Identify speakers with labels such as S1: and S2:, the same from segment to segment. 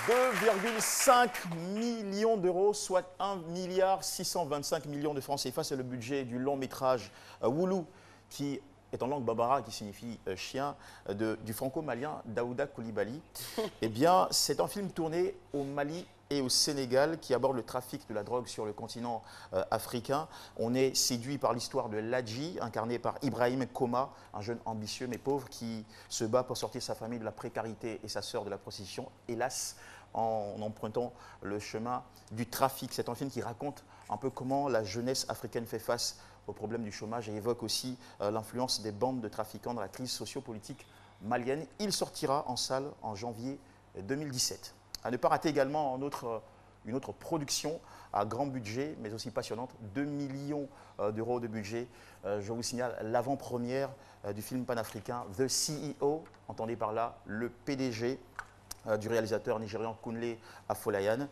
S1: 2,5 millions d'euros, soit 1,625 milliard de francs CFA. C'est le budget du long métrage Woulou, qui est en langue bambara, qui signifie chien, du franco-malien Daouda Coulibaly. Eh bien, c'est un film tourné au Mali et au Sénégal qui aborde le trafic de la drogue sur le continent africain. On est séduit par l'histoire de Ladji, incarné par Ibrahim Koma, un jeune ambitieux mais pauvre qui se bat pour sortir sa famille de la précarité et sa sœur de la prostitution, hélas, en empruntant le chemin du trafic. C'est un film qui raconte un peu comment la jeunesse africaine fait face au problème du chômage et évoque aussi l'influence des bandes de trafiquants dans la crise sociopolitique malienne. Il sortira en salle en janvier 2017. À ne pas rater également une autre production à grand budget, mais aussi passionnante, 2 millions d'euros de budget. Je vous signale l'avant-première du film panafricain The CEO, entendez par là le PDG du réalisateur nigérian Kunle Afolayan.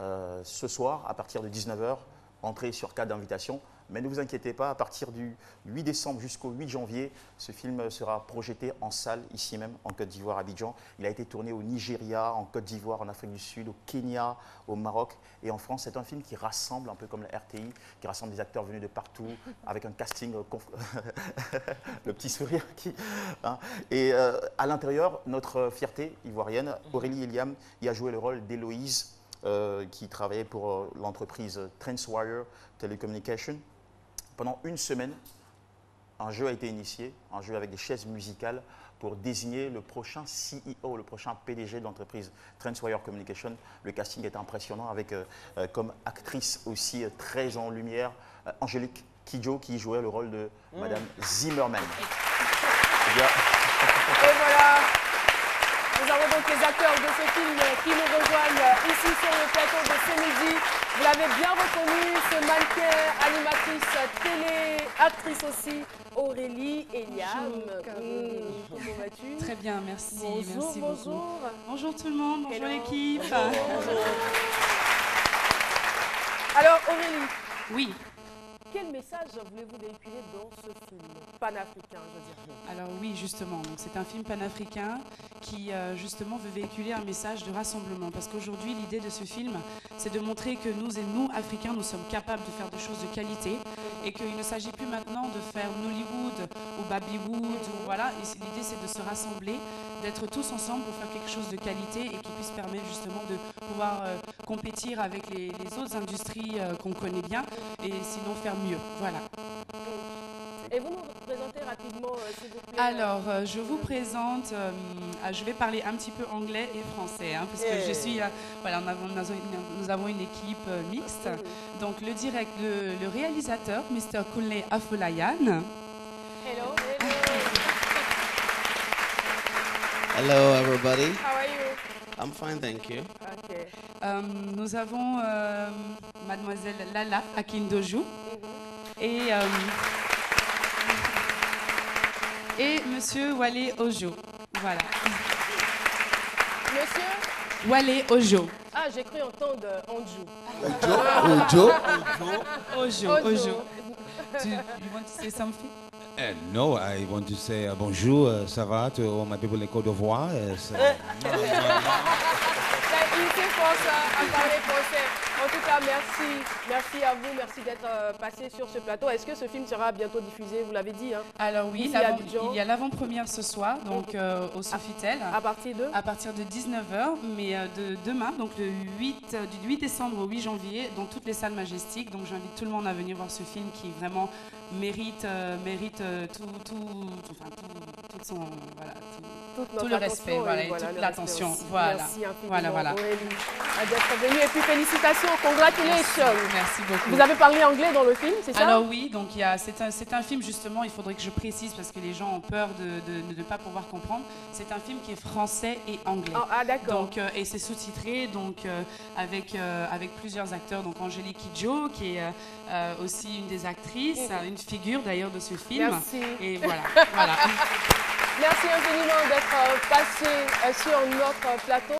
S1: Ce soir, à partir de 19 h, entrée sur cas d'invitation. Mais ne vous inquiétez pas, à partir du 8 décembre jusqu'au 8 janvier, ce film sera projeté en salle, ici même, en Côte d'Ivoire, à Abidjan. Il a été tourné au Nigeria, en Côte d'Ivoire, en Afrique du Sud, au Kenya, au Maroc et en France. C'est un film qui rassemble, un peu comme la RTI, qui rassemble des acteurs venus de partout, avec un casting, le petit sourire. Et à l'intérieur, notre fierté ivoirienne, Aurélie Eliam, y a joué le rôle d'Héloïse, qui travaillait pour l'entreprise Transwire Telecommunication. Pendant une semaine, un jeu a été initié, un jeu avec des chaises musicales pour désigner le prochain CEO, le prochain PDG de l'entreprise Transwire Communication. Le casting est impressionnant avec comme actrice aussi très en lumière Angélique Kidjo qui jouait le rôle de Madame Zimmerman.
S2: Et voilà, nous avons donc les acteurs de ce film qui nous rejoignent ici sur le plateau de ce midi. Vous l'avez bien reconnu, ce mannequin, animatrice télé, actrice aussi, Aurélie Eliam. Comment vas-tu?
S3: Très bien, merci.
S2: Bonjour,
S3: merci
S2: bonjour.
S3: Beaucoup. Bonjour tout le monde, bonjour l'équipe.
S2: Bonjour. Alors Aurélie,
S3: oui.
S2: Quel message voulez-vous véhiculer dans ce film panafricain, je dirais?
S3: Alors oui, justement, c'est un film panafricain qui justement veut véhiculer un message de rassemblement. Parce qu'aujourd'hui, l'idée de ce film, c'est de montrer que nous, Africains, nous sommes capables de faire des choses de qualité et qu'il ne s'agit plus maintenant de faire Nollywood ou Babywood. Voilà. L'idée, c'est de se rassembler, d'être tous ensemble pour faire quelque chose de qualité et qui puisse permettre justement de pouvoir compétir avec les autres industries qu'on connaît bien et sinon faire mieux. Voilà.
S2: Et vous nous présentez rapidement, s'il vous plaît.
S3: Alors, je vous présente, je vais parler un petit peu anglais et français, hein, parce que je suis, voilà, nous avons une équipe mixte. Donc, le réalisateur, Mr. Kunle Afolayan.
S2: Hello.
S4: Hello, everybody.
S2: How are you?
S4: I'm fine, thank you.
S2: Okay.
S3: Nous avons Mademoiselle Lala Akindoju et Monsieur Wale Ojo. Voilà.
S2: Monsieur?
S3: Wale Ojo.
S2: Ah, j'ai cru entendre Anjou.
S3: Ojo. You want to say something?
S5: No, I want to say bonjour, ça va to all my people in Côte d'Ivoire.
S2: Il fait force à parler français. En tout cas, merci à vous, merci d'être passé sur ce plateau. Est-ce que ce film sera bientôt diffusé? Vous l'avez dit, hein?
S3: Alors oui, il y a l'avant-première ce soir, donc au Sofitel.
S2: À partir de? À
S3: partir de 19 h, mais de demain, donc du 8 décembre au 8 janvier, dans toutes les salles Majestiques. Donc j'invite tout le monde à venir voir ce film qui vraiment mérite tout le respect, voilà, et toute l'attention. Voilà.
S2: Merci infiniment,
S3: voilà.
S2: Aurélie, d'être venue. Et puis félicitations, congratulations.
S3: Merci beaucoup.
S2: Vous avez parlé anglais dans le film, c'est ça?
S3: Alors oui, donc c'est un film justement, il faudrait que je précise parce que les gens ont peur de ne pas pouvoir comprendre. C'est un film qui est français et anglais.
S2: Ah d'accord.
S3: Donc et c'est sous-titré donc avec plusieurs acteurs. Donc Angélique Kidjo qui est aussi une des actrices, une figure d'ailleurs de ce film.
S2: Merci.
S3: Et voilà.
S2: Merci infiniment d'être passé sur notre plateau.